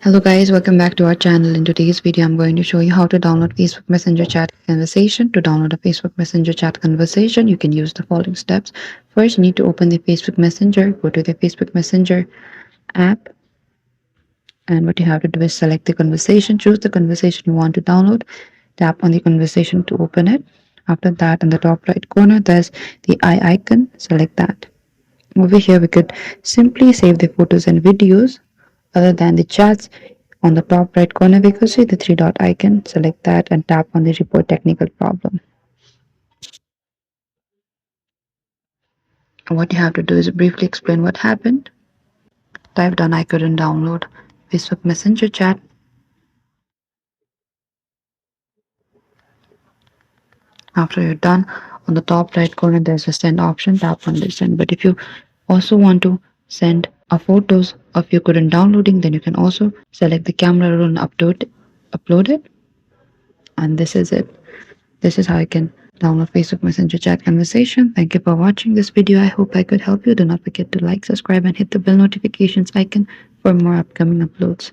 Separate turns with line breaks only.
Hello guys, welcome back to our channel. In today's video, I'm going to show you how to download Facebook Messenger chat conversation. To download a Facebook Messenger chat conversation, you can use the following steps. First, you need to open the Facebook Messenger, go to the Facebook Messenger app, and what you have to do is select the conversation, choose the conversation you want to download, tap on the conversation to open it. After that, in the top right corner, there's the eye icon, select that. Over here, we could simply save the photos and videos other than the chats. On the top right corner, we could see the three dot icon. Select that and tap on the report technical problem. What you have to do is briefly explain what happened. Type down I couldn't download Facebook Messenger chat. After you're done, on the top right corner, there's a send option. Tap on the send. But if you also want to send a photos of you couldn't downloading, then you can also select the camera roll and upload it. And this is it. This is how you can download Facebook Messenger chat conversation. Thank you for watching this video. I hope I could help you. Do not forget to like, subscribe, and hit the bell notifications icon for more upcoming uploads.